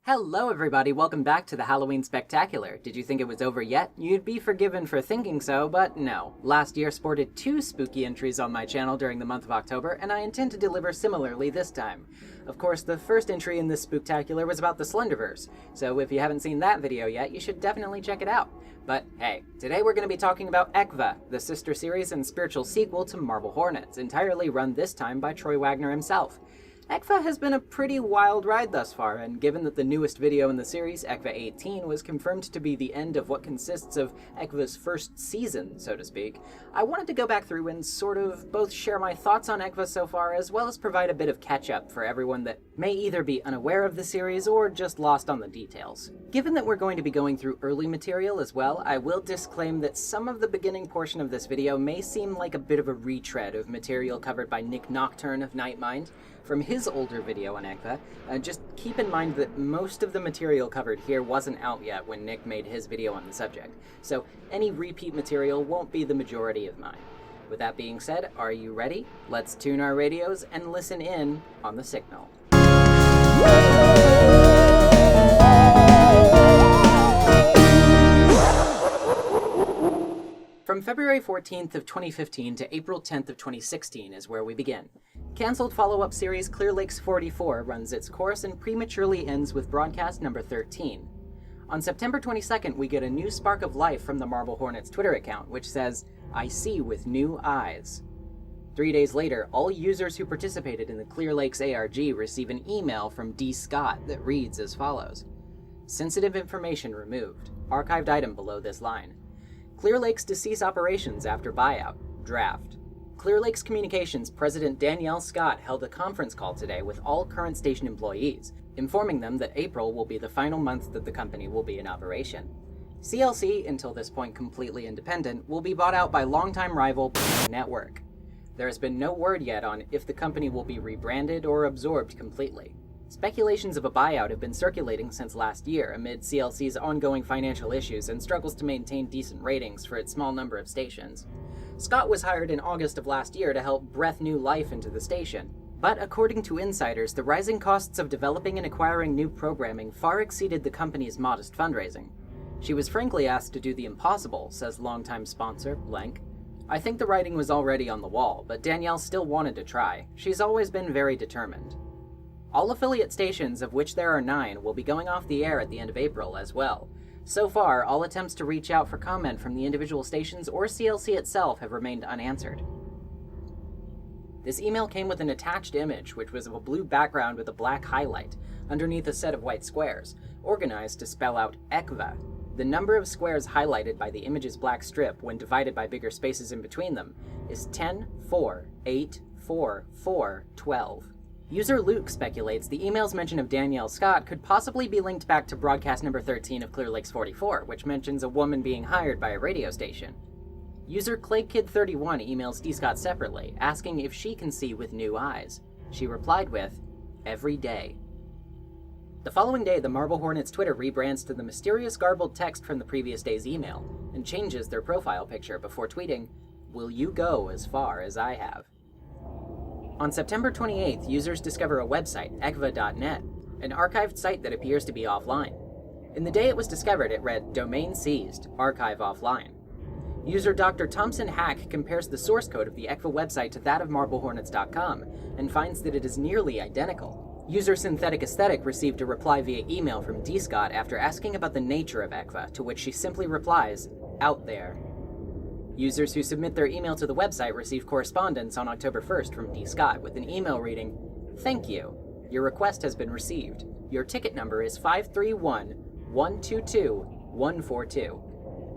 Hello everybody, welcome back to the Halloween Spectacular. Did you think it was over yet? You'd be forgiven for thinking so, but no. Last year sported 2 spooky entries on my channel during the month of October, and I intend to deliver similarly this time. Of course, the first entry in this Spooktacular was about the Slenderverse, so if you haven't seen that video yet, you should definitely check it out. But hey, today we're going to be talking about Eckva, the sister series and spiritual sequel to Marble Hornets, entirely run this time by Troy Wagner himself. Eckva has been a pretty wild ride thus far, and given that the newest video in the series, Eckva 18, was confirmed to be the end of what consists of Eckva's first season, so to speak, I wanted to go back through and sort of both share my thoughts on Eckva so far, as well as provide a bit of catch-up for everyone that may either be unaware of the series or just lost on the details. Given that we're going to be going through early material as well, I will disclaim that some of the beginning portion of this video may seem like a bit of a retread of material covered by Nick Nocturne of Nightmind from his older video on Eckva. Just keep in mind that most of the material covered here wasn't out yet when Nick made his video on the subject, so any repeat material won't be the majority of mine. With that being said, are you ready? Let's tune our radios and listen in on the signal. From February 14th of 2015 to April 10th of 2016 is where we begin. Cancelled follow-up series Clear Lakes 44 runs its course and prematurely ends with broadcast number 13. On September 22nd, we get a new spark of life from the Marble Hornets Twitter account, which says, "I see with new eyes." 3 days later, all users who participated in the Clear Lakes ARG receive an email from D. Scott that reads as follows: "Sensitive information removed. Archived item below this line. Clear Lakes to cease operations after buyout. Draft. Clear Lakes Communications President Danielle Scott held a conference call today with all current station employees, informing them that April will be the final month that the company will be in operation. CLC, until this point completely independent, will be bought out by longtime rival Network. There has been no word yet on if the company will be rebranded or absorbed completely. Speculations of a buyout have been circulating since last year amid CLC's ongoing financial issues and struggles to maintain decent ratings for its small number of stations. Scott was hired in August of last year to help breath new life into the station. But according to insiders, the rising costs of developing and acquiring new programming far exceeded the company's modest fundraising. She was frankly asked to do the impossible, says longtime sponsor, blank. I think the writing was already on the wall, but Danielle still wanted to try. She's always been very determined. All affiliate stations, of which there are 9, will be going off the air at the end of April as well. So far, all attempts to reach out for comment from the individual stations or CLC itself have remained unanswered. This email came with an attached image, which was of a blue background with a black highlight, underneath a set of white squares, organized to spell out Eckva. The number of squares highlighted by the image's black strip, when divided by bigger spaces in between them, is 10, 4, 8, 4, 4, 12. User Luke speculates the email's mention of Danielle Scott could possibly be linked back to broadcast number 13 of Clear Lakes 44, which mentions a woman being hired by a radio station. User ClakeKid31 emails D. Scott separately, asking if she can see with new eyes. She replied with, "Every day." The following day, the Marble Hornets Twitter rebrands to the mysterious garbled text from the previous day's email, and changes their profile picture before tweeting, "Will you go as far as I have?" On September 28th, users discover a website, ekkuva.net, an archived site that appears to be offline. In the day it was discovered, it read, "Domain seized, archive offline." User Dr. Thompson Hack compares the source code of the Eckva website to that of marblehornets.com, and finds that it is nearly identical. User Synthetic Aesthetic received a reply via email from D. Scott after asking about the nature of Eckva, to which she simply replies, "Out there." Users who submit their email to the website receive correspondence on October 1st from D. Scott with an email reading, "Thank you. Your request has been received. Your ticket number is 531-122-142.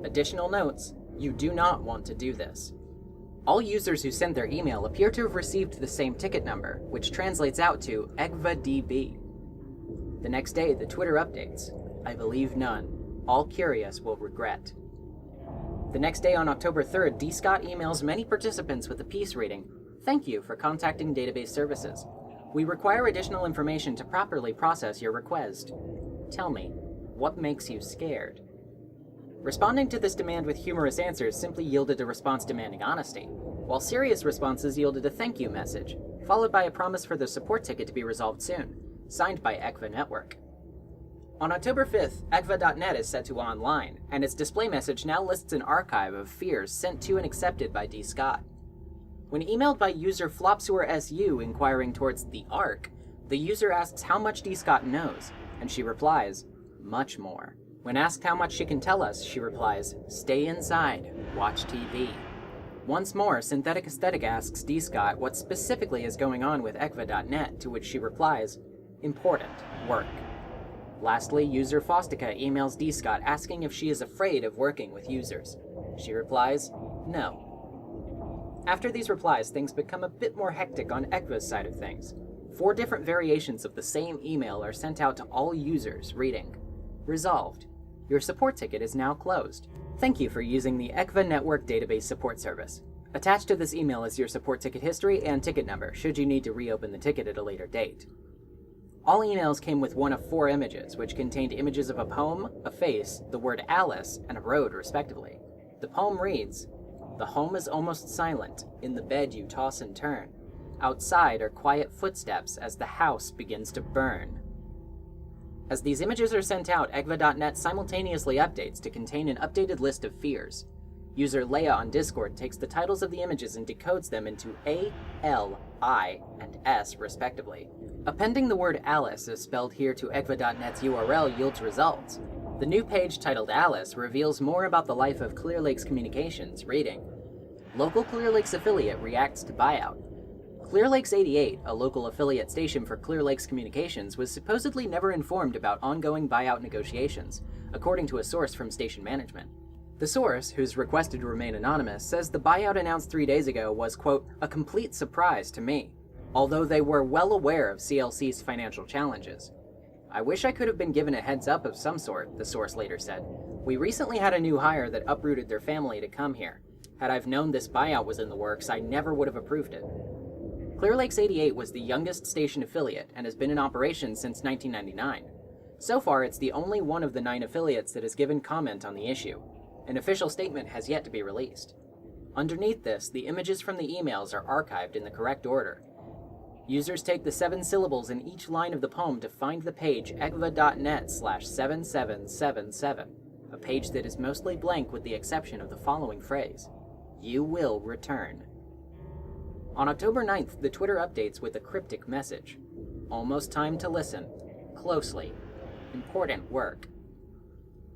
Additional notes, you do not want to do this." All users who sent their email appear to have received the same ticket number, which translates out to EckvaDB. The next day, the Twitter updates, "I believe none. All curious will regret." The next day, on October 3rd, D. Scott emails many participants with a piece reading, "Thank you for contacting database services. We require additional information to properly process your request. Tell me, what makes you scared?" Responding to this demand with humorous answers simply yielded a response demanding honesty, while serious responses yielded a thank you message, followed by a promise for the support ticket to be resolved soon, signed by Eckva Network. On October 5th, Eckva.net is set to online, and its display message now lists an archive of fears sent to and accepted by D. Scott. When emailed by user FlopSewerSU inquiring towards the ARC, the user asks how much D. Scott knows, and she replies, much more. When asked how much she can tell us, she replies, stay inside, watch TV. Once more, Synthetic Aesthetic asks D. Scott what specifically is going on with Eckva.net, to which she replies, important, work. Lastly, user Faustica emails D. Scott asking if she is afraid of working with users. She replies, no. After these replies, things become a bit more hectic on Eckva's side of things. 4 different variations of the same email are sent out to all users, reading, resolved. Your support ticket is now closed. Thank you for using the Eckva Network Database Support Service. Attached to this email is your support ticket history and ticket number, should you need to reopen the ticket at a later date. All emails came with one of 4 images, which contained images of a poem, a face, the word Alice, and a road, respectively. The poem reads, the home is almost silent, in the bed you toss and turn. Outside are quiet footsteps as the house begins to burn. As these images are sent out, Eckva.net simultaneously updates to contain an updated list of fears. User Leia on Discord takes the titles of the images and decodes them into A, L, I, and S, respectively. Appending the word Alice as spelled here to Eckva.net's URL yields results. The new page titled Alice reveals more about the life of Clear Lakes Communications, reading, local Clear Lakes affiliate reacts to buyout. Clear Lakes 88, a local affiliate station for Clear Lakes Communications, was supposedly never informed about ongoing buyout negotiations, according to a source from station management. The source, who's requested to remain anonymous, says the buyout announced 3 days ago was, quote, a complete surprise to me, although they were well aware of CLC's financial challenges. I wish I could have been given a heads up of some sort, the source later said. We recently had a new hire that uprooted their family to come here. Had I've known this buyout was in the works, I never would have approved it. Clear Lakes 88 was the youngest station affiliate and has been in operation since 1999. So far, it's the only one of the 9 affiliates that has given comment on the issue. An official statement has yet to be released. Underneath this, the images from the emails are archived in the correct order. Users take the 7 syllables in each line of the poem to find the page eckva.net/7777, a page that is mostly blank with the exception of the following phrase, you will return. On October 9th, the Twitter updates with a cryptic message. Almost time to listen. Closely. Important work.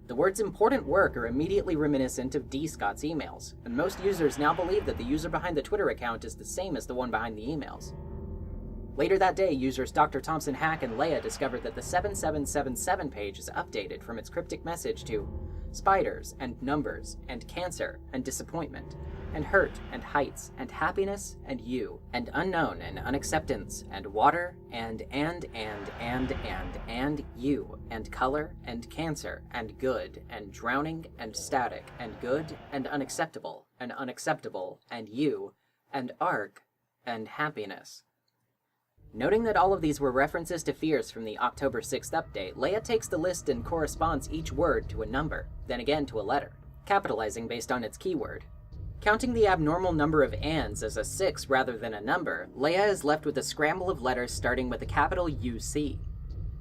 The words important work are immediately reminiscent of D. Scott's emails, and most users now believe that the user behind the Twitter account is the same as the one behind the emails. Later that day, users Dr. Thompson Hack and Leia discovered that the 7777 page is updated from its cryptic message to spiders and numbers and cancer and disappointment and hurt and heights and happiness and you and unknown and unacceptance and water and you and color and cancer and good and drowning and static and good and unacceptable and you and arc and happiness. Noting that all of these were references to fears from the October 6th update, Leia takes the list and corresponds each word to a number, then again to a letter, capitalizing based on its keyword. Counting the abnormal number of ands as a 6 rather than a number, Leia is left with a scramble of letters starting with a capital UC.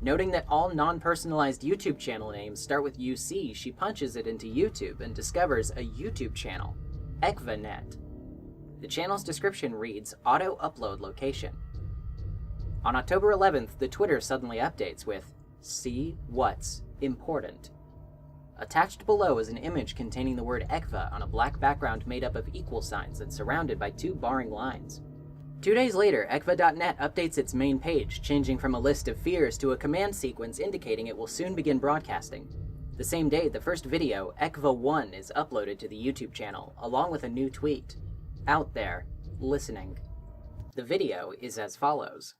Noting that all non-personalized YouTube channel names start with UC, she punches it into YouTube and discovers a YouTube channel, EckvaNet. The channel's description reads, Auto Upload Location. On October 11th, the Twitter suddenly updates with, See what's important. Attached below is an image containing the word Eckva on a black background made up of equal signs and surrounded by 2 barring lines. 2 days later, Eckva.net updates its main page, changing from a list of fears to a command sequence indicating it will soon begin broadcasting. The same day, the first video, Eckva1, is uploaded to the YouTube channel, along with a new tweet. Out there, listening. The video is as follows.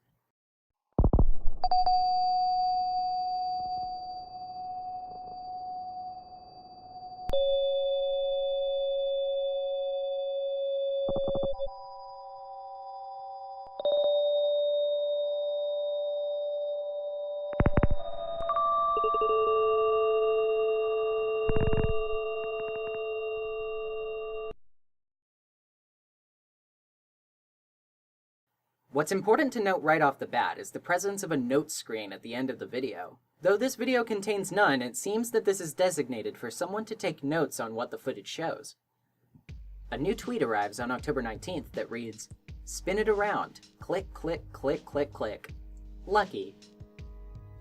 What's important to note right off the bat is the presence of a note screen at the end of the video. Though this video contains none, it seems that this is designated for someone to take notes on what the footage shows. A new tweet arrives on October 19th that reads, "Spin it around. Click, click, click, click, click. Lucky."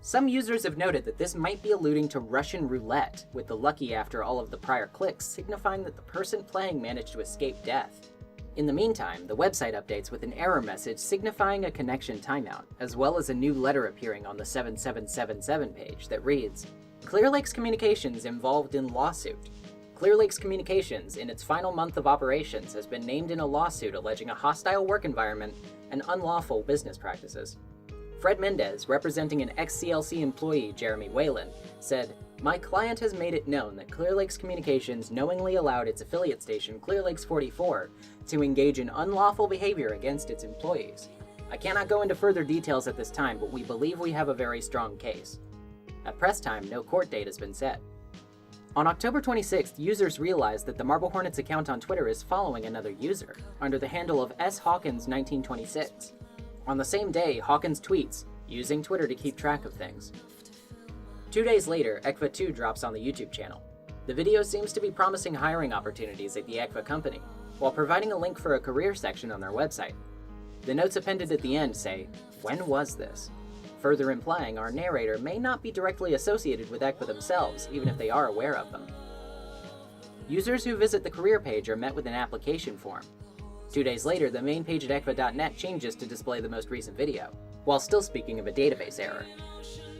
Some users have noted that this might be alluding to Russian roulette, with the lucky after all of the prior clicks signifying that the person playing managed to escape death. In the meantime, the website updates with an error message signifying a connection timeout, as well as a new letter appearing on the 7777 page that reads, "Clear Lakes Communications involved in lawsuit. Clear Lakes Communications, in its final month of operations, has been named in a lawsuit alleging a hostile work environment and unlawful business practices." Fred Mendez, representing an ex-CLC employee, Jeremy Whalen, said, "My client has made it known that Clear Lakes Communications knowingly allowed its affiliate station, Clear Lakes 44, to engage in unlawful behavior against its employees. I cannot go into further details at this time, but we believe we have a very strong case." At press time, no court date has been set. On October 26th, users realized that the Marble Hornets account on Twitter is following another user, under the handle of shawkins1926. On the same day, Hawkins tweets, using Twitter to keep track of things. 2 days later, Eckva 2 drops on the YouTube channel. The video seems to be promising hiring opportunities at the Eckva company, while providing a link for a career section on their website. The notes appended at the end say, "When was this?" further implying our narrator may not be directly associated with Eckva themselves, even if they are aware of them. Users who visit the career page are met with an application form. 2 days later, the main page at ekkuva.net changes to display the most recent video, while still speaking of a database error.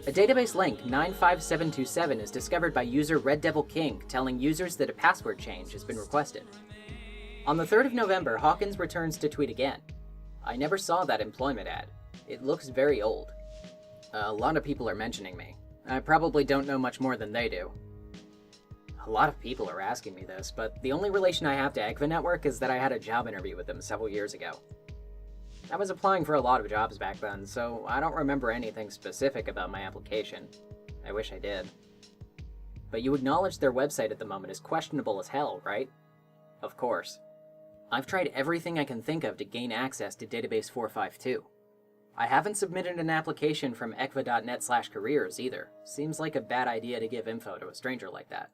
A database link, 95727, is discovered by user Red Devil King, telling users that a password change has been requested. On the 3rd of November, Hawkins returns to tweet again. "I never saw that employment ad. It looks very old. A lot of people are mentioning me. I probably don't know much more than they do. A lot of people are asking me this, but the only relation I have to Eckva Network is that I had a job interview with them several years ago. I was applying for a lot of jobs back then, so I don't remember anything specific about my application. I wish I did. But you acknowledge their website at the moment is questionable as hell, right? Of course. I've tried everything I can think of to gain access to database 452. I haven't submitted an application from ekkuva.net/careers either. Seems like a bad idea to give info to a stranger like that.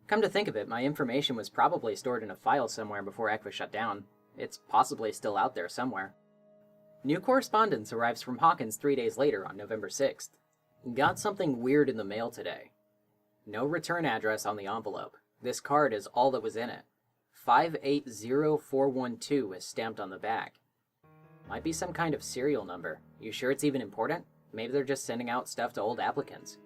Come to think of it, my information was probably stored in a file somewhere before Eckva shut down. It's possibly still out there somewhere." New correspondence arrives from Hawkins 3 days later on November 6th. "Got something weird in the mail today. No return address on the envelope. This card is all that was in it. 580412 is stamped on the back. Might be some kind of serial number. You sure it's even important? Maybe they're just sending out stuff to old applicants.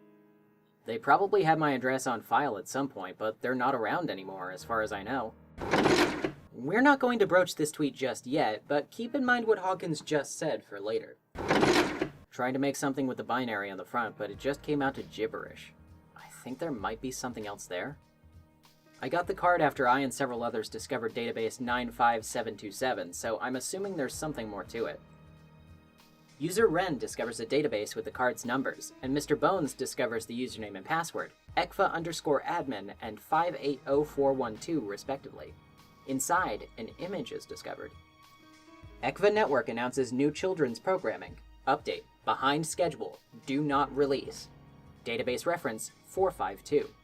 They probably had my address on file at some point, but they're not around anymore, as far as I know." We're not going to broach this tweet just yet, but keep in mind what Hawkins just said for later. "Trying to make something with the binary on the front, but it just came out to gibberish. I think there might be something else there. I got the card after I and several others discovered database 95727, so I'm assuming there's something more to it." User Ren discovers a database with the card's numbers, and Mr. Bones discovers the username and password, ekkuva_admin and 580412 respectively. Inside, an image is discovered. Eckva Network announces new children's programming. Update, behind schedule, do not release. Database reference, 452.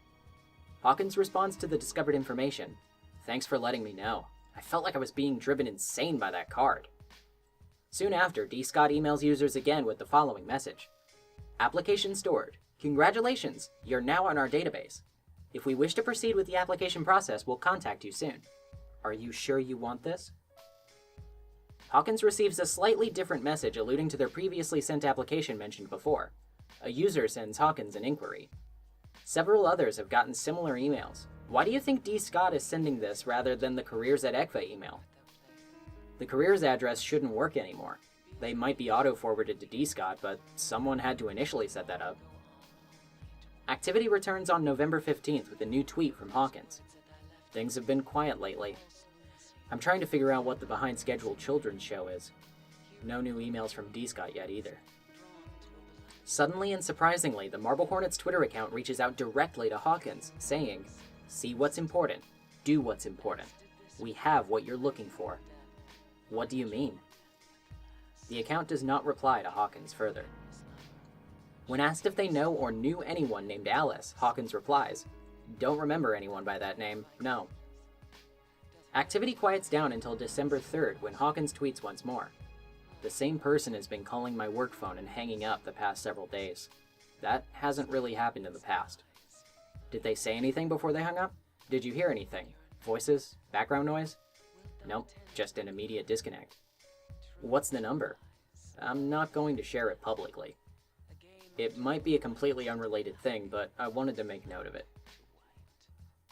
Hawkins responds to the discovered information. "Thanks for letting me know. I felt like I was being driven insane by that card." Soon after, D. Scott emails users again with the following message. "Application stored. Congratulations, you're now on our database. If we wish to proceed with the application process, we'll contact you soon. Are you sure you want this?" Hawkins receives a slightly different message alluding to their previously sent application mentioned before. A user sends Hawkins an inquiry. Several others have gotten similar emails. Why do you think D. Scott is sending this rather than the careers at Eckva email? The careers address shouldn't work anymore. They might be auto-forwarded to D. Scott, but someone had to initially set that up. Activity returns on November 15th with a new tweet from Hawkins. "Things have been quiet lately. I'm trying to figure out what the behind-schedule children's show is. No new emails from D. Scott yet either." Suddenly and surprisingly, the Marble Hornets Twitter account reaches out directly to Hawkins, saying, "See what's important. Do what's important. We have what you're looking for." What do you mean? The account does not reply to Hawkins further. When asked if they know or knew anyone named Alice, Hawkins replies, "Don't remember anyone by that name, no." Activity quiets down until December 3rd when Hawkins tweets once more. "The same person has been calling my work phone and hanging up the past several days. That hasn't really happened in the past. Did they say anything before they hung up? Did you hear anything? Voices? Background noise? Nope, just an immediate disconnect. What's the number? I'm not going to share it publicly. It might be a completely unrelated thing, but I wanted to make note of it."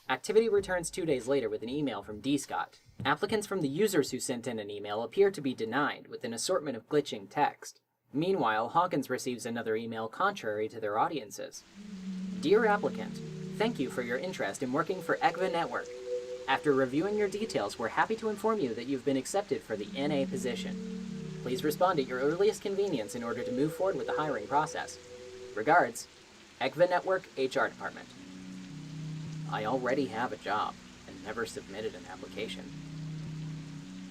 Activity returns 2 days later with an email from D. Scott. Applicants from the users who sent in an email appear to be denied, with an assortment of glitching text. Meanwhile, Hawkins receives another email contrary to their audiences. "Dear applicant, thank you for your interest in working for Eckva Network. After reviewing your details, we're happy to inform you that you've been accepted for the NA position. Please respond at your earliest convenience in order to move forward with the hiring process. Regards, Eckva Network HR Department." I already have a job and never submitted an application.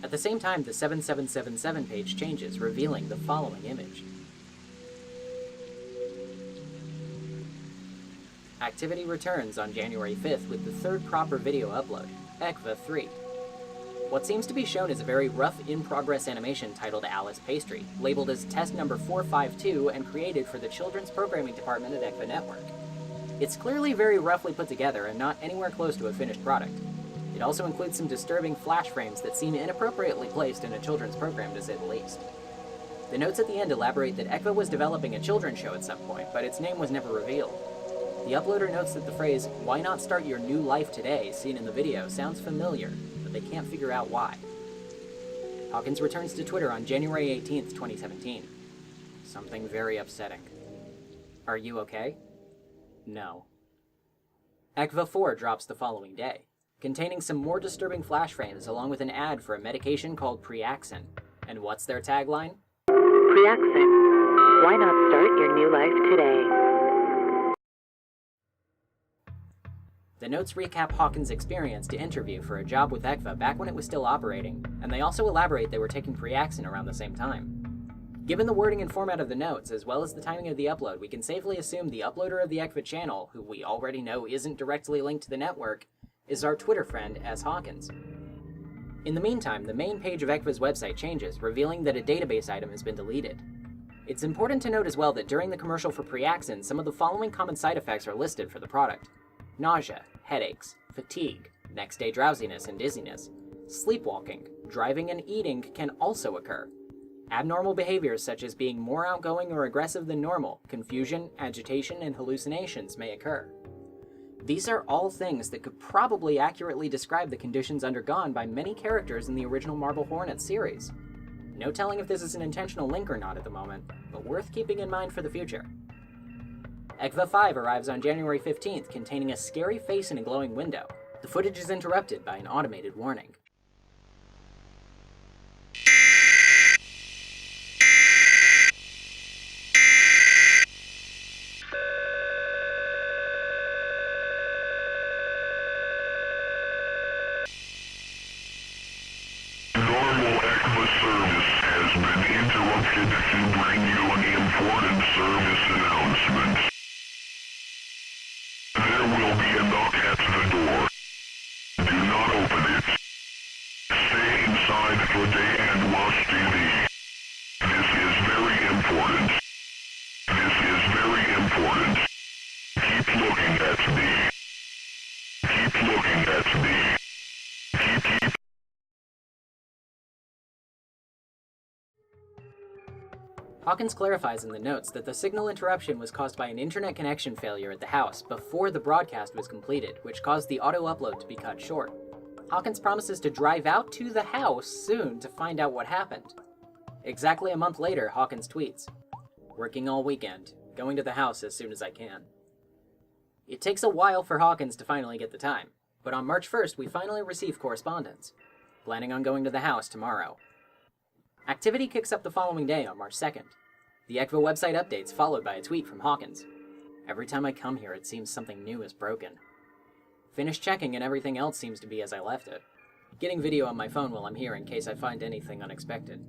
At the same time, the 7777 page changes, revealing the following image. Activity returns on January 5th with the third proper video upload, Eckva 3. What seems to be shown is a very rough in-progress animation titled Alice Pastry, labeled as test number 452 and created for the Children's Programming Department at Eckva Network. It's clearly very roughly put together and not anywhere close to a finished product. It also includes some disturbing flash frames that seem inappropriately placed in a children's program, to say the least. The notes at the end elaborate that Eckva was developing a children's show at some point, but its name was never revealed. The uploader notes that the phrase, "Why not start your new life today," seen in the video sounds familiar, but they can't figure out why. Hawkins returns to Twitter on January 18th, 2017. "Something very upsetting. Are you okay? No." Eckva 4 drops the following day, containing some more disturbing flash frames along with an ad for a medication called Preaxin. And what's their tagline? Preaxin. Why not start your new life today? The notes recap Hawkins' experience to interview for a job with Eckva back when it was still operating, and they also elaborate they were taking Preaxin around the same time. Given the wording and format of the notes, as well as the timing of the upload, we can safely assume the uploader of the Eckva channel, who we already know isn't directly linked to the network, is our Twitter friend S. Hawkins. In the meantime, the main page of Eckva's website changes, revealing that a database item has been deleted. It's important to note as well that during the commercial for Preaxin, some of the following common side effects are listed for the product: nausea, headaches, fatigue, next-day drowsiness and dizziness, sleepwalking, driving and eating can also occur. Abnormal behaviors such as being more outgoing or aggressive than normal, confusion, agitation, and hallucinations may occur. These are all things that could probably accurately describe the conditions undergone by many characters in the original Marble Hornets series. No telling if this is an intentional link or not at the moment, but worth keeping in mind for the future. Eckva 5 arrives on January 15th, containing a scary face in a glowing window. The footage is interrupted by an automated warning. Normal Eckva service has been interrupted to bring you an important service announcement. There will be a knock at the door. Do not open it. Stay inside for day and watch TV. This is very important. This is very important. Keep looking at me. Keep looking at me. Keep. Hawkins clarifies in the notes that the signal interruption was caused by an internet connection failure at the house before the broadcast was completed, which caused the auto-upload to be cut short. Hawkins promises to drive out to the house soon to find out what happened. Exactly a month later, Hawkins tweets, "Working all weekend, going to the house as soon as I can." It takes a while for Hawkins to finally get the time, but on March 1st we finally receive correspondence. Planning on going to the house tomorrow. Activity kicks up the following day on March 2nd. The Eckva website updates, followed by a tweet from Hawkins. "Every time I come here, it seems something new is broken. Finished checking and everything else seems to be as I left it. Getting video on my phone while I'm here in case I find anything unexpected."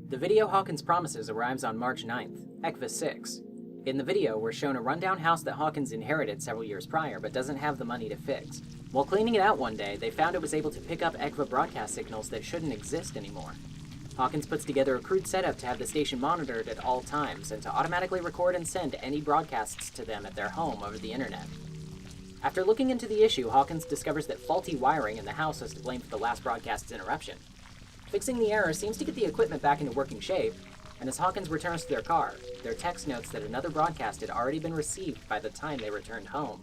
The video Hawkins promises arrives on March 9th, Eckva 6. In the video, we're shown a rundown house that Hawkins inherited several years prior, but doesn't have the money to fix. While cleaning it out one day, they found it was able to pick up Eckva broadcast signals that shouldn't exist anymore. Hawkins puts together a crude setup to have the station monitored at all times, and to automatically record and send any broadcasts to them at their home over the internet. After looking into the issue, Hawkins discovers that faulty wiring in the house was to blame for the last broadcast's interruption. Fixing the error seems to get the equipment back into working shape, and as Hawkins returns to their car, their text notes that another broadcast had already been received by the time they returned home.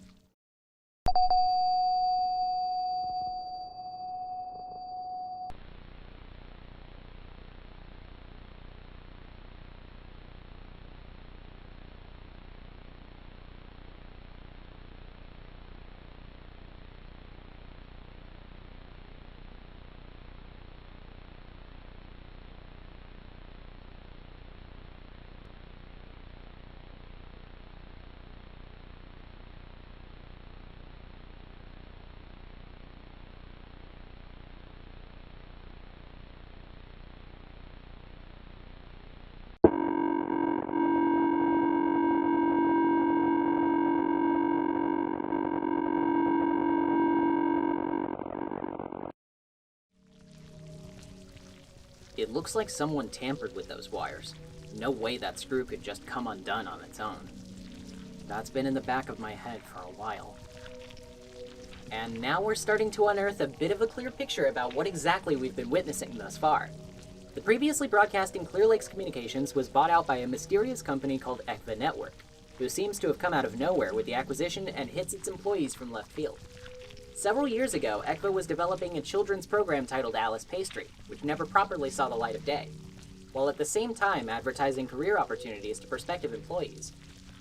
It looks like someone tampered with those wires. No way that screw could just come undone on its own. That's been in the back of my head for a while. And now we're starting to unearth a bit of a clear picture about what exactly we've been witnessing thus far. The previously broadcasting Clear Lakes Communications was bought out by a mysterious company called Eckva Network, who seems to have come out of nowhere with the acquisition and hits its employees from left field. Several years ago, Eckva was developing a children's program titled Alice Pastry, which never properly saw the light of day, while at the same time advertising career opportunities to prospective employees.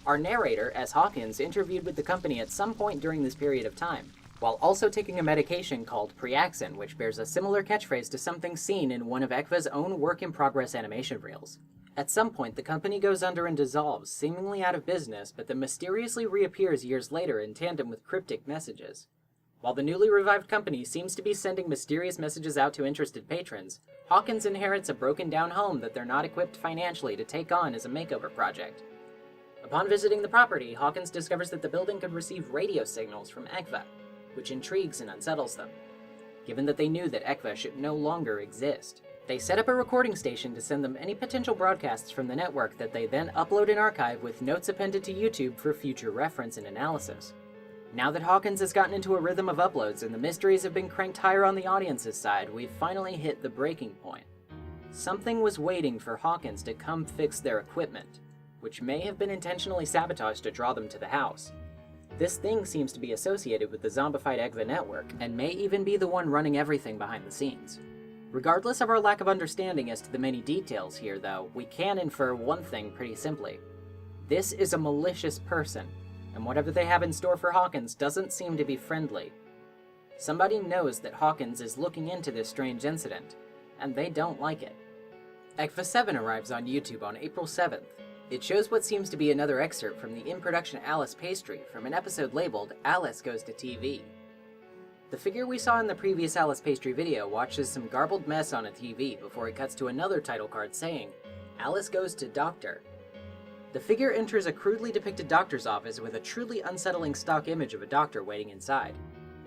Our narrator, as Hawkins, interviewed with the company at some point during this period of time, while also taking a medication called Preaxin, which bears a similar catchphrase to something seen in one of Eckva's own work-in-progress animation reels. At some point, the company goes under and dissolves, seemingly out of business, but then mysteriously reappears years later in tandem with cryptic messages. While the newly revived company seems to be sending mysterious messages out to interested patrons, Hawkins inherits a broken-down home that they're not equipped financially to take on as a makeover project. Upon visiting the property, Hawkins discovers that the building could receive radio signals from Eckva, which intrigues and unsettles them, given that they knew that Eckva should no longer exist. They set up a recording station to send them any potential broadcasts from the network that they then upload and archive with notes appended to YouTube for future reference and analysis. Now that Hawkins has gotten into a rhythm of uploads and the mysteries have been cranked higher on the audience's side, we've finally hit the breaking point. Something was waiting for Hawkins to come fix their equipment, which may have been intentionally sabotaged to draw them to the house. This thing seems to be associated with the zombified Eckva network, and may even be the one running everything behind the scenes. Regardless of our lack of understanding as to the many details here, though, we can infer one thing pretty simply. This is a malicious person, and whatever they have in store for Hawkins doesn't seem to be friendly. Somebody knows that Hawkins is looking into this strange incident, and they don't like it. Eckva 7 arrives on YouTube on April 7th. It shows what seems to be another excerpt from the in-production Alice Pastry from an episode labeled Alice Goes to TV. The figure we saw in the previous Alice Pastry video watches some garbled mess on a TV before it cuts to another title card saying, Alice Goes to Doctor. The figure enters a crudely depicted doctor's office with a truly unsettling stock image of a doctor waiting inside.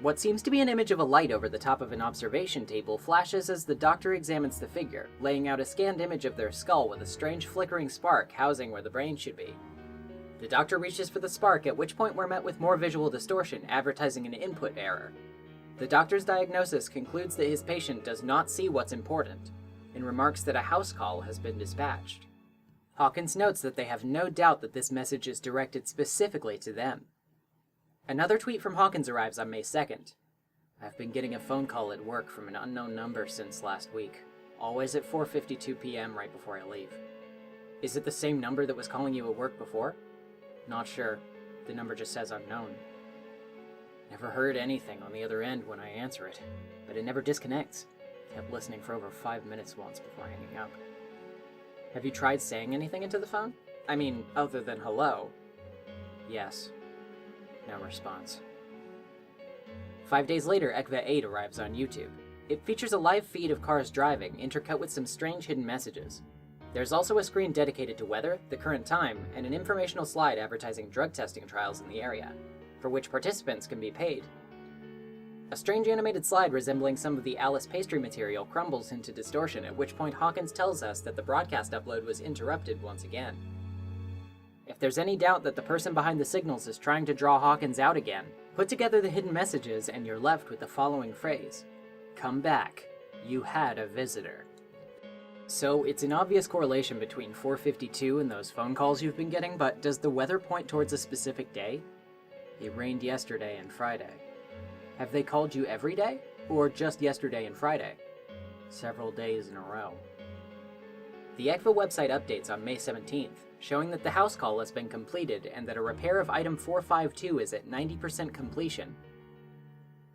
What seems to be an image of a light over the top of an observation table flashes as the doctor examines the figure, laying out a scanned image of their skull with a strange flickering spark housing where the brain should be. The doctor reaches for the spark, at which point we're met with more visual distortion, advertising an input error. The doctor's diagnosis concludes that his patient does not see what's important, and remarks that a house call has been dispatched. Hawkins notes that they have no doubt that this message is directed specifically to them. Another tweet from Hawkins arrives on May 2nd. I've been getting a phone call at work from an unknown number since last week, always at 4:52 p.m. right before I leave. Is it the same number that was calling you at work before? Not sure. The number just says unknown. Never heard anything on the other end when I answer it, but it never disconnects. Kept listening for over 5 minutes once before hanging up. Have you tried saying anything into the phone? I mean, other than hello. Yes. No response. 5 days later, Eckva 8 arrives on YouTube. It features a live feed of cars driving, intercut with some strange hidden messages. There's also a screen dedicated to weather, the current time, and an informational slide advertising drug testing trials in the area, for which participants can be paid. A strange animated slide resembling some of the Alice pastry material crumbles into distortion, at which point Hawkins tells us that the broadcast upload was interrupted once again. If there's any doubt that the person behind the signals is trying to draw Hawkins out again, put together the hidden messages and you're left with the following phrase: "Come back, you had a visitor." So it's an obvious correlation between 452 and those phone calls you've been getting, but does the weather point towards a specific day? It rained yesterday and Friday. Have they called you every day? Or just yesterday and Friday? Several days in a row. The Eckva website updates on May 17th, showing that the house call has been completed and that a repair of item 452 is at 90% completion.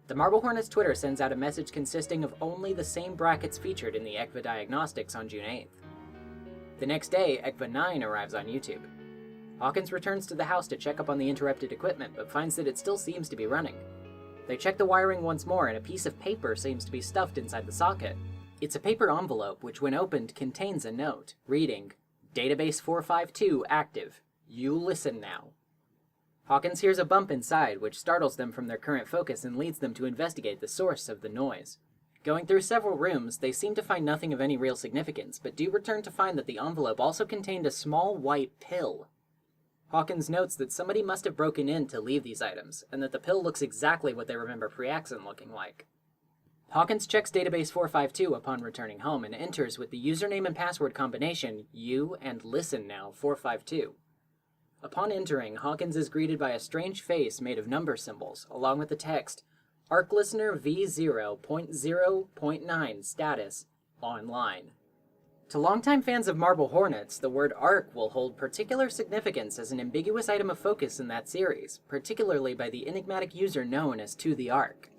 The Marble Hornets Twitter sends out a message consisting of only the same brackets featured in the Eckva diagnostics on June 8th. The next day, Eckva 9 arrives on YouTube. Hawkins returns to the house to check up on the interrupted equipment, but finds that it still seems to be running. They check the wiring once more, and a piece of paper seems to be stuffed inside the socket. It's a paper envelope, which when opened contains a note, reading, "Database 452 active. You listen now." Hawkins hears a bump inside, which startles them from their current focus and leads them to investigate the source of the noise. Going through several rooms, they seem to find nothing of any real significance, but do return to find that the envelope also contained a small white pill. Hawkins notes that somebody must have broken in to leave these items, and that the pill looks exactly what they remember pre-accident looking like. Hawkins checks database 452 upon returning home and enters with the username and password combination "you and listen now 452. Upon entering, Hawkins is greeted by a strange face made of number symbols, along with the text, "Arc Listener V0.0.9 status, online." To longtime fans of Marble Hornets, the word Arc will hold particular significance as an ambiguous item of focus in that series, particularly by the enigmatic user known as To the Arc.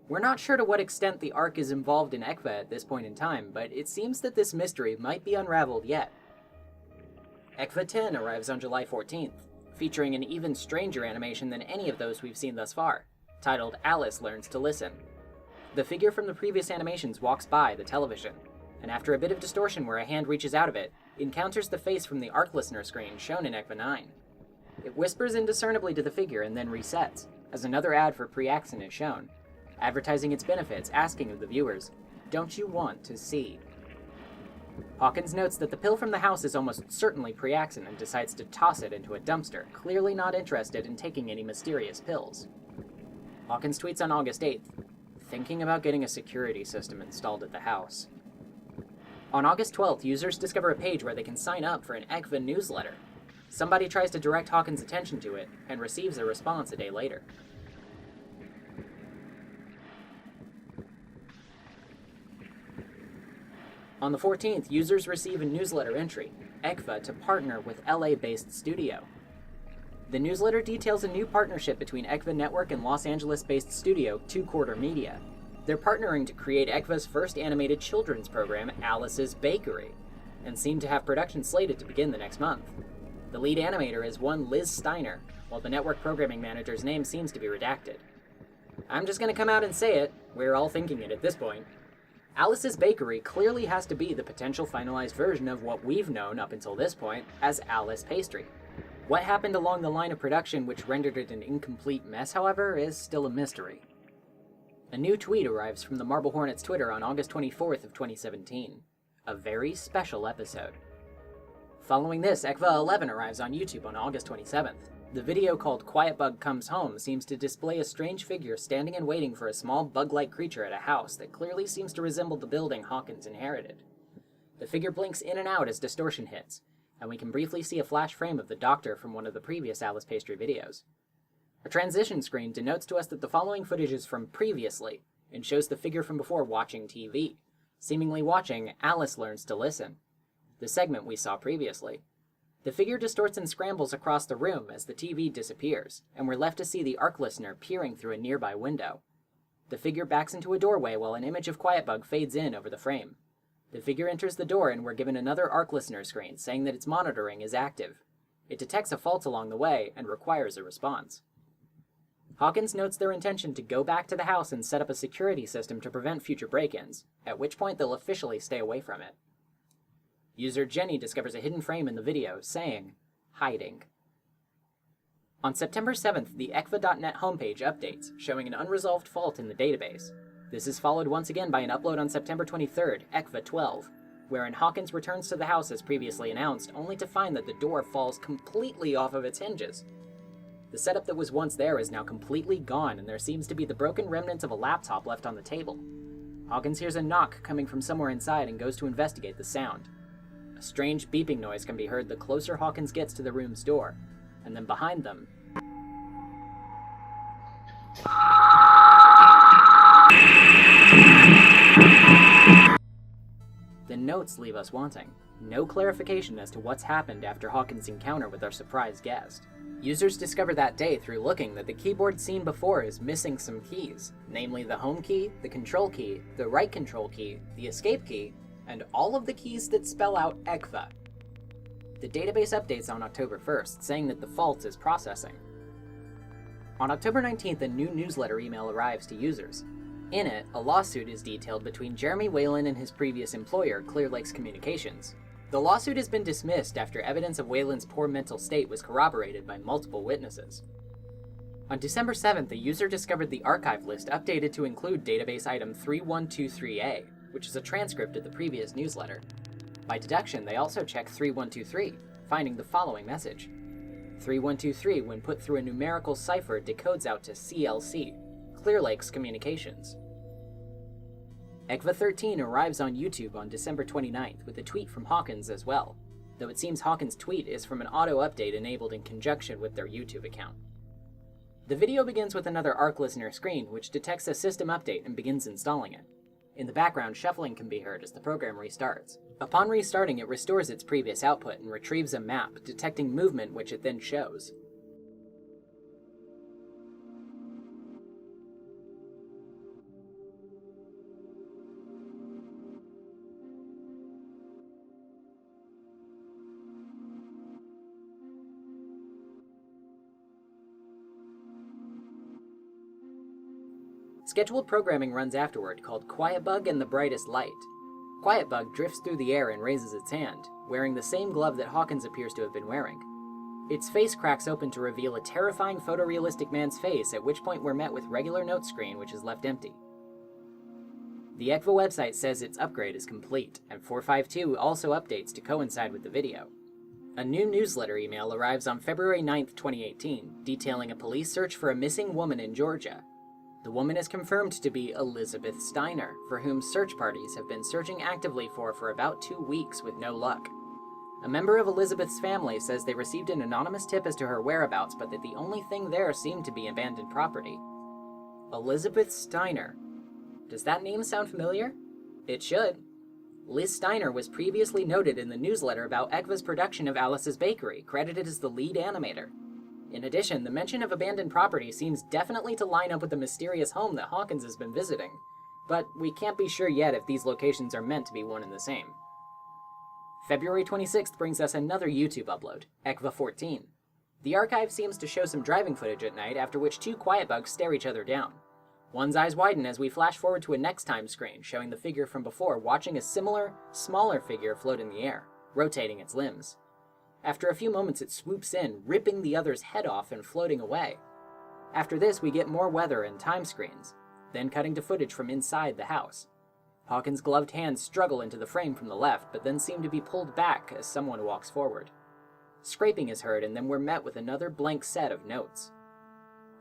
We're not sure to what extent the Arc is involved in Eckva at this point in time, but it seems that this mystery might be unraveled yet. Eckva 10 arrives on July 14th, featuring an even stranger animation than any of those we've seen thus far, titled Alice Learns to Listen. The figure from the previous animations walks by the television, and after a bit of distortion where a hand reaches out of it, encounters the face from the Arc Listener screen shown in Eckva 9. It whispers indiscernibly to the figure and then resets, as another ad for pre-accident is shown, advertising its benefits, asking of the viewers, "Don't you want to see?" Hawkins notes that the pill from the house is almost certainly pre-accident and decides to toss it into a dumpster, clearly not interested in taking any mysterious pills. Hawkins tweets on August 8th, "Thinking about getting a security system installed at the house." On August 12th, users discover a page where they can sign up for an Eckva newsletter. Somebody tries to direct Hawkins' attention to it, and receives a response a day later. On the 14th, users receive a newsletter entry, Eckva to partner with LA-based studio. The newsletter details a new partnership between Eckva Network and Los Angeles-based studio Two Quarter Media. They're partnering to create Eckva's first animated children's program, Alice's Bakery, and seem to have production slated to begin the next month. The lead animator is one Liz Steiner, while the network programming manager's name seems to be redacted. I'm just gonna come out and say it, we're all thinking it at this point. Alice's Bakery clearly has to be the potential finalized version of what we've known up until this point as Alice Pastry. What happened along the line of production which rendered it an incomplete mess, however, is still a mystery. A new tweet arrives from the Marble Hornets Twitter on August 24th of 2017. A very special episode. Following this, Eckva 11 arrives on YouTube on August 27th. The video called Quiet Bug Comes Home seems to display a strange figure standing and waiting for a small bug-like creature at a house that clearly seems to resemble the building Hawkins inherited. The figure blinks in and out as distortion hits, and we can briefly see a flash frame of the doctor from one of the previous Alice Pastry videos. A transition screen denotes to us that the following footage is from previously, and shows the figure from before watching TV, seemingly watching Alice Learns to Listen, the segment we saw previously. The figure distorts and scrambles across the room as the TV disappears, and we're left to see the Arc Listener peering through a nearby window. The figure backs into a doorway while an image of Quiet Bug fades in over the frame. The figure enters the door and we're given another Arc Listener screen saying that its monitoring is active. It detects a fault along the way and requires a response. Hawkins notes their intention to go back to the house and set up a security system to prevent future break-ins, at which point they'll officially stay away from it. User Jenny discovers a hidden frame in the video saying, "Hiding." On September 7th, the ekkuva.net homepage updates, showing an unresolved fault in the database. This is followed once again by an upload on September 23rd, Eckva 12, wherein Hawkins returns to the house as previously announced, only to find that the door falls completely off of its hinges. The setup that was once there is now completely gone, and there seems to be the broken remnants of a laptop left on the table. Hawkins hears a knock coming from somewhere inside and goes to investigate the sound. A strange beeping noise can be heard the closer Hawkins gets to the room's door, and then behind them, the notes leave us wanting. No clarification as to what's happened after Hawkins' encounter with our surprise guest. Users discover that day through looking that the keyboard seen before is missing some keys, namely the home key, the control key, the right control key, the escape key, and all of the keys that spell out Eckva. The database updates on October 1st, saying that the fault is processing. On October 19th, a new newsletter email arrives to users. In it, a lawsuit is detailed between Jeremy Whalen and his previous employer, Clear Lakes Communications. The lawsuit has been dismissed after evidence of Whalen's poor mental state was corroborated by multiple witnesses. On December 7th, a user discovered the archive list updated to include database item 3123A, which is a transcript of the previous newsletter. By deduction, they also check 3123, finding the following message. 3123, when put through a numerical cipher, decodes out to CLC, Clear Lakes Communications. Eckva 13 arrives on YouTube on December 29th with a tweet from Hawkins as well, though it seems Hawkins' tweet is from an auto-update enabled in conjunction with their YouTube account. The video begins with another ARC listener screen, which detects a system update and begins installing it. In the background, shuffling can be heard as the program restarts. Upon restarting, it restores its previous output and retrieves a map, detecting movement which it then shows. Scheduled programming runs afterward, called Quietbug and the Brightest Light. Quietbug drifts through the air and raises its hand, wearing the same glove that Hawkins appears to have been wearing. Its face cracks open to reveal a terrifying photorealistic man's face, at which point we're met with regular note screen, which is left empty. The Eckva website says its upgrade is complete, and 452 also updates to coincide with the video. A new newsletter email arrives on February 9th, 2018, detailing a police search for a missing woman in Georgia. The woman is confirmed to be Elizabeth Steiner, for whom search parties have been searching actively for about 2 weeks with no luck. A member of Elizabeth's family says they received an anonymous tip as to her whereabouts, but that the only thing there seemed to be abandoned property. Elizabeth Steiner. Does that name sound familiar? It should. Liz Steiner was previously noted in the newsletter about Eckva's production of Alice's Bakery, credited as the lead animator. In addition, the mention of abandoned property seems definitely to line up with the mysterious home that Hawkins has been visiting, but we can't be sure yet if these locations are meant to be one and the same. February 26th brings us another YouTube upload, Eckva 14. The archive seems to show some driving footage at night, after which two Quietbugs stare each other down. One's eyes widen as we flash forward to a next time screen, showing the figure from before watching a similar, smaller figure float in the air, rotating its limbs. After a few moments it swoops in, ripping the other's head off and floating away. After this we get more weather and time screens, then cutting to footage from inside the house. Hawkins' gloved hands struggle into the frame from the left, but then seem to be pulled back as someone walks forward. Scraping is heard, and then we're met with another blank set of notes.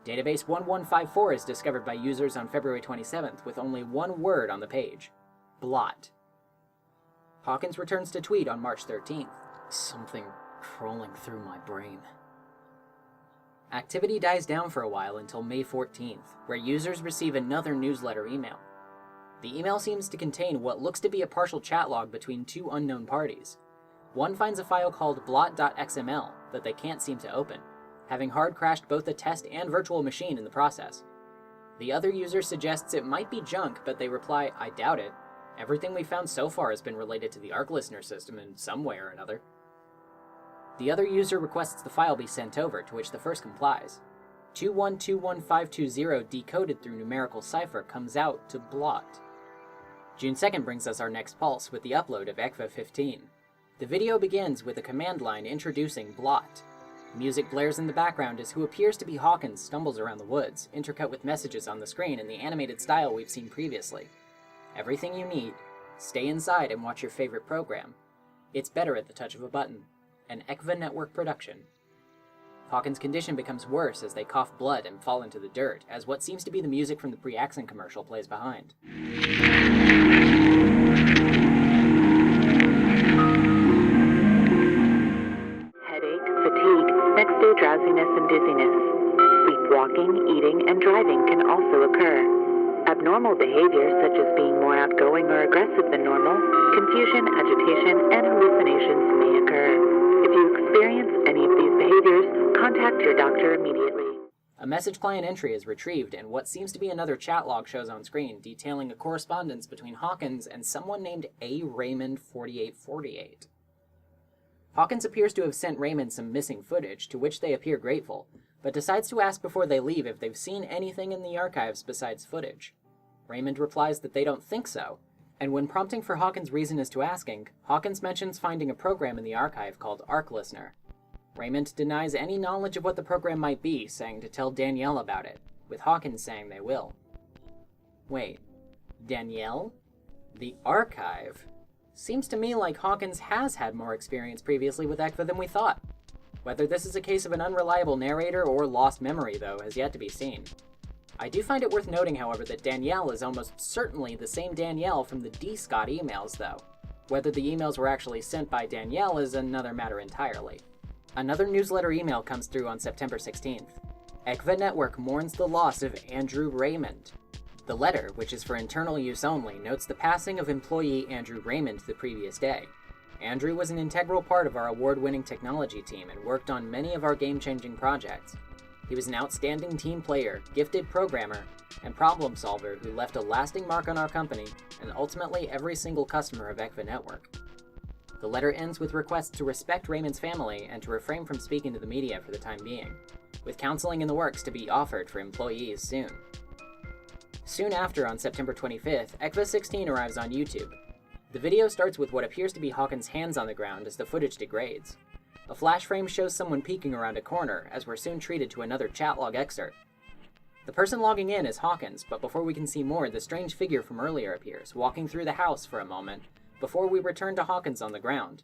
Database 1154 is discovered by users on February 27th with only one word on the page: blot. Hawkins returns to tweet on March 13th. Something crawling through my brain. Activity dies down for a while until May 14th, where users receive another newsletter email. The email seems to contain what looks to be a partial chat log between two unknown parties. One finds a file called blot.xml that they can't seem to open, having hard crashed both the test and virtual machine in the process. The other user suggests it might be junk, but they reply, "I doubt it. Everything we found so far has been related to the ARC listener system in some way or another." The other user requests the file be sent over, to which the first complies. 2121520 decoded through numerical cipher comes out to blot. June 2nd brings us our next pulse with the upload of Eckva 15. The video begins with a command line introducing Blot. Music blares in the background as who appears to be Hawkins stumbles around the woods, intercut with messages on the screen in the animated style we've seen previously. Everything you need. Stay inside and watch your favorite program. It's better at the touch of a button. An Eckva network production. Hawkins' condition becomes worse as they cough blood and fall into the dirt, as what seems to be the music from the pre-accent commercial plays behind. Headache, fatigue, next day drowsiness and dizziness. Sleepwalking, eating, and driving can also occur. Abnormal behaviors such as being more outgoing or aggressive than normal, confusion, agitation, and hallucinations may occur. If you experience any of these behaviors, contact your doctor immediately. A message client entry is retrieved, and what seems to be another chat log shows on screen, detailing a correspondence between Hawkins and someone named A. Raymond 4848. Hawkins appears to have sent Raymond some missing footage, to which they appear grateful, but decides to ask before they leave if they've seen anything in the archives besides footage. Raymond replies that they don't think so, and when prompting for Hawkins' reason as to asking, Hawkins mentions finding a program in the archive called Arc Listener. Raymond denies any knowledge of what the program might be, saying to tell Danielle about it, with Hawkins saying they will. Wait, Danielle? The archive? Seems to me like Hawkins has had more experience previously with Eckva than we thought. Whether this is a case of an unreliable narrator or lost memory, though, has yet to be seen. I do find it worth noting, however, that Danielle is almost certainly the same Danielle from the D. Scott emails, though. Whether the emails were actually sent by Danielle is another matter entirely. Another newsletter email comes through on September 16th. Eckva Network mourns the loss of Andrew Raymond. The letter, which is for internal use only, notes the passing of employee Andrew Raymond the previous day. Andrew was an integral part of our award-winning technology team and worked on many of our game-changing projects. He was an outstanding team player, gifted programmer, and problem solver who left a lasting mark on our company and ultimately every single customer of Eckva Network. The letter ends with requests to respect Raymond's family and to refrain from speaking to the media for the time being, with counseling in the works to be offered for employees soon. Soon after, on September 25th, Eckva 16 arrives on YouTube. The video starts with what appears to be Hawkins' hands on the ground as the footage degrades. A flash frame shows someone peeking around a corner, as we're soon treated to another chat log excerpt. The person logging in is Hawkins, but before we can see more, the strange figure from earlier appears, walking through the house for a moment, before we return to Hawkins on the ground.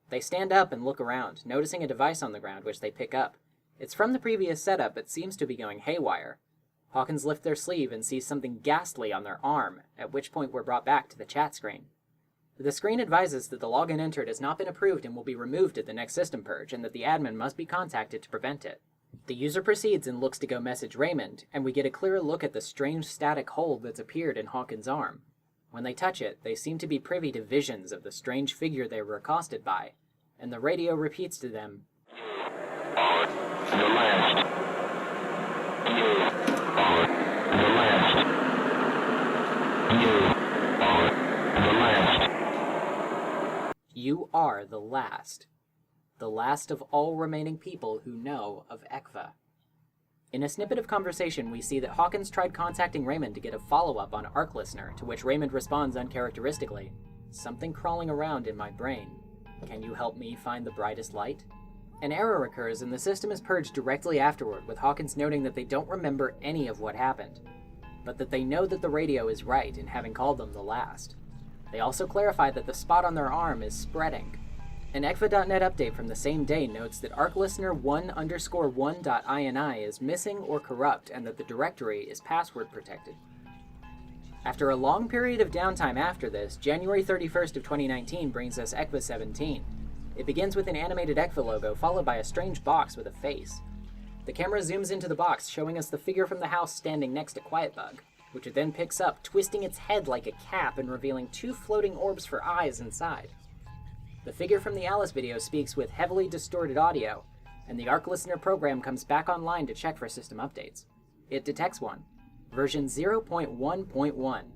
They stand up and look around, noticing a device on the ground which they pick up. It's from the previous setup, but seems to be going haywire. Hawkins lifts their sleeve and sees something ghastly on their arm, at which point we're brought back to the chat screen. The screen advises that the login entered has not been approved and will be removed at the next system purge, and that the admin must be contacted to prevent it. The user proceeds and looks to go message Raymond, and we get a clearer look at the strange static hold that's appeared in Hawkins' arm. When they touch it, they seem to be privy to visions of the strange figure they were accosted by, and the radio repeats to them, The last. You are the last. You are the last. You are the last. The last of all remaining people who know of Eckva. In a snippet of conversation, we see that Hawkins tried contacting Raymond to get a follow-up on Arc Listener, to which Raymond responds uncharacteristically, "Something crawling around in my brain. Can you help me find the brightest light?" An error occurs and the system is purged directly afterward, with Hawkins noting that they don't remember any of what happened, but that they know that the radio is right in having called them the last. They also clarify that the spot on their arm is spreading. An Eckva.net update from the same day notes that ArcListener 1_1.ini is missing or corrupt, and that the directory is password protected. After a long period of downtime after this, January 31st of 2019 brings us Eckva 17. It begins with an animated Eckva logo, followed by a strange box with a face. The camera zooms into the box, showing us the figure from the house standing next to Quietbug, which it then picks up, twisting its head like a cap and revealing two floating orbs for eyes inside. The figure from the Alias video speaks with heavily distorted audio, and the Arc Listener program comes back online to check for system updates. It detects one, version 0.1.1,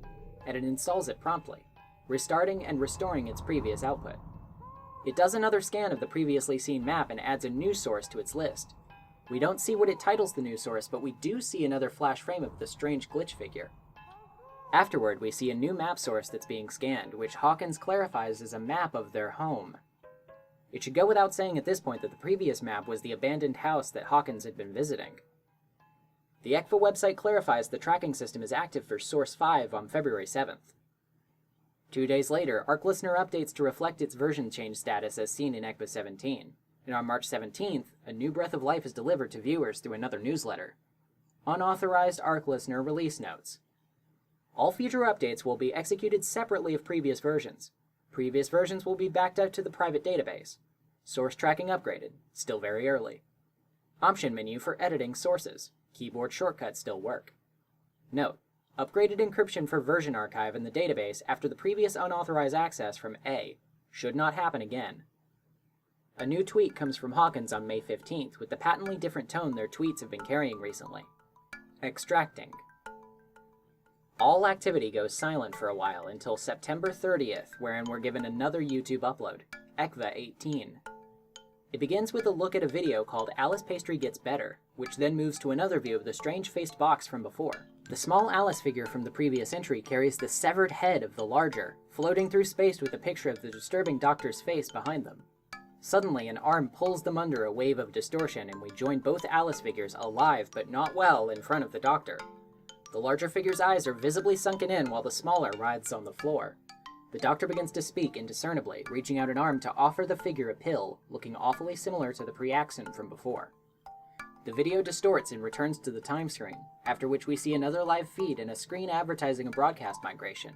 and it installs it promptly, restarting and restoring its previous output. It does another scan of the previously seen map and adds a news source to its list. We don't see what it titles the news source, but we do see another flash frame of the strange glitch figure. Afterward, we see a new map source that's being scanned, which Hawkins clarifies is a map of their home. It should go without saying at this point that the previous map was the abandoned house that Hawkins had been visiting. The Eckva website clarifies the tracking system is active for Source 5 on February 7th. 2 days later, Arc Listener updates to reflect its version change status as seen in Eckva 17. And on March 17th, a new breath of life is delivered to viewers through another newsletter. Unauthorized Arc Listener release notes. All future updates will be executed separately of previous versions. Previous versions will be backed up to the private database. Source tracking upgraded, still very early. Option menu for editing sources. Keyboard shortcuts still work. Note, upgraded encryption for version archive in the database after the previous unauthorized access from A should not happen again. A new tweet comes from Hawkins on May 15th with the patently different tone their tweets have been carrying recently. Extracting. All activity goes silent for a while until September 30th, wherein we're given another YouTube upload, Eckva 18. It begins with a look at a video called Alice Pastry Gets Better, which then moves to another view of the strange-faced box from before. The small Alice figure from the previous entry carries the severed head of the larger, floating through space with a picture of the disturbing doctor's face behind them. Suddenly, an arm pulls them under a wave of distortion, and we join both Alice figures alive but not well in front of the doctor. The larger figure's eyes are visibly sunken in while the smaller writhes on the floor. The doctor begins to speak indiscernibly, reaching out an arm to offer the figure a pill, looking awfully similar to the pre-accent from before. The video distorts and returns to the time screen, after which we see another live feed and a screen advertising a broadcast migration.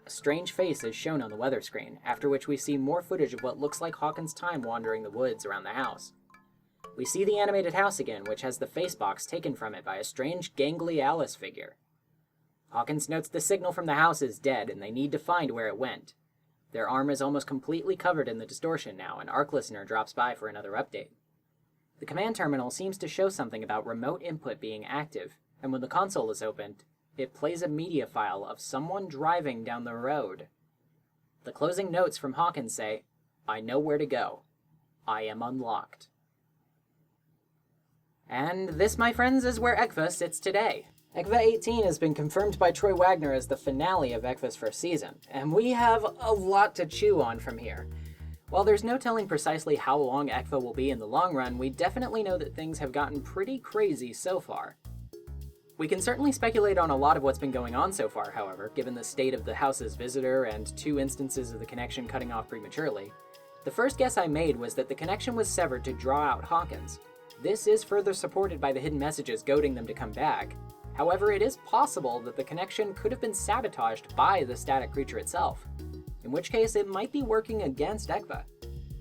A strange face is shown on the weather screen, after which we see more footage of what looks like Hawkins' time wandering the woods around the house. We see the animated house again, which has the face box taken from it by a strange, gangly Alice figure. Hawkins notes the signal from the house is dead, and they need to find where it went. Their arm is almost completely covered in the distortion now, and Arc Listener drops by for another update. The command terminal seems to show something about remote input being active, and when the console is opened, it plays a media file of someone driving down the road. The closing notes from Hawkins say, "I know where to go. I am unlocked." And this, my friends, is where Eckva sits today. Eckva 18 has been confirmed by Troy Wagner as the finale of Eckva's first season, and we have a lot to chew on from here. While there's no telling precisely how long Eckva will be in the long run, we definitely know that things have gotten pretty crazy so far. We can certainly speculate on a lot of what's been going on so far, however, given the state of the house's visitor and 2 instances of the connection cutting off prematurely. The first guess I made was that the connection was severed to draw out Hawkins. This is further supported by the hidden messages goading them to come back. However, it is possible that the connection could have been sabotaged by the static creature itself, in which case it might be working against Eckva.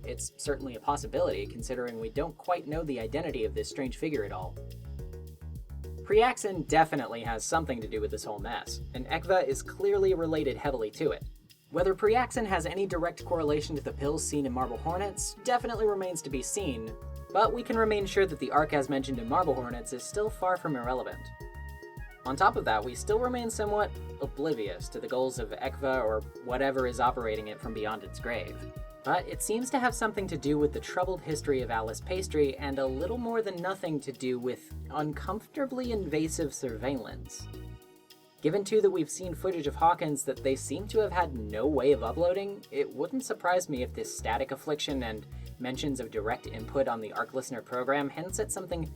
It's certainly a possibility, considering we don't quite know the identity of this strange figure at all. Pre-accent definitely has something to do with this whole mess, and Eckva is clearly related heavily to it. Whether pre-accent has any direct correlation to the pills seen in Marble Hornets definitely remains to be seen, but we can remain sure that the arc as mentioned in Marble Hornets is still far from irrelevant. On top of that, we still remain somewhat oblivious to the goals of Eckva or whatever is operating it from beyond its grave. But it seems to have something to do with the troubled history of Alice Pastry and a little more than nothing to do with uncomfortably invasive surveillance. Given too that we've seen footage of Hawkins that they seem to have had no way of uploading, it wouldn't surprise me if this static affliction and mentions of direct input on the Arc Listener program hints at something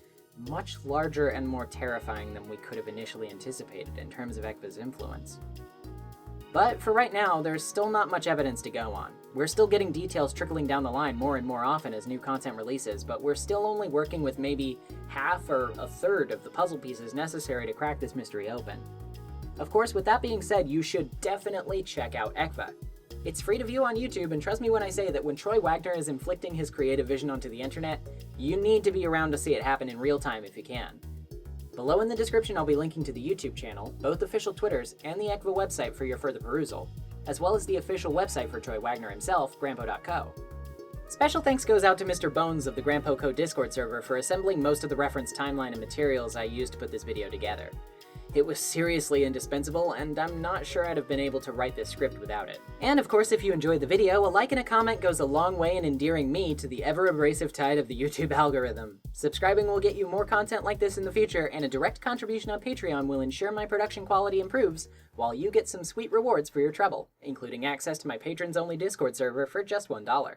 much larger and more terrifying than we could have initially anticipated in terms of Eckva's influence. But for right now, there's still not much evidence to go on. We're still getting details trickling down the line more and more often as new content releases, but we're still only working with maybe half or a third of the puzzle pieces necessary to crack this mystery open. Of course, with that being said, you should definitely check out Eckva. It's free to view on YouTube, and trust me when I say that when Troy Wagner is inflicting his creative vision onto the internet, you need to be around to see it happen in real time if you can. Below in the description I'll be linking to the YouTube channel, both official Twitters, and the Eckva website for your further perusal, as well as the official website for Troy Wagner himself, Grampo.co. Special thanks goes out to Mr. Bones of the Grampo.co Discord server for assembling most of the reference timeline and materials I used to put this video together. It was seriously indispensable, and I'm not sure I'd have been able to write this script without it. And of course, if you enjoyed the video, a like and a comment goes a long way in endearing me to the ever-abrasive tide of the YouTube algorithm. Subscribing will get you more content like this in the future, and a direct contribution on Patreon will ensure my production quality improves, while you get some sweet rewards for your trouble, including access to my patrons-only Discord server for just $1.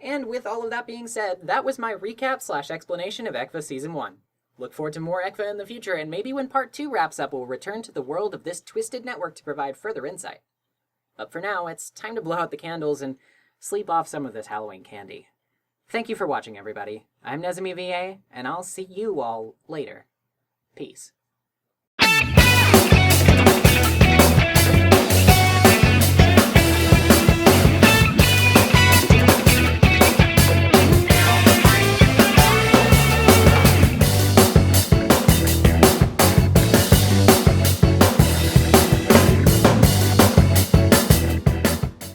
And with all of that being said, that was my recap/explanation of Eckva Season 1. Look forward to more Eckva in the future, and maybe when Part 2 wraps up, we'll return to the world of this twisted network to provide further insight. But for now, it's time to blow out the candles and sleep off some of this Halloween candy. Thank you for watching, everybody. I'm Nezumi VA, and I'll see you all later. Peace.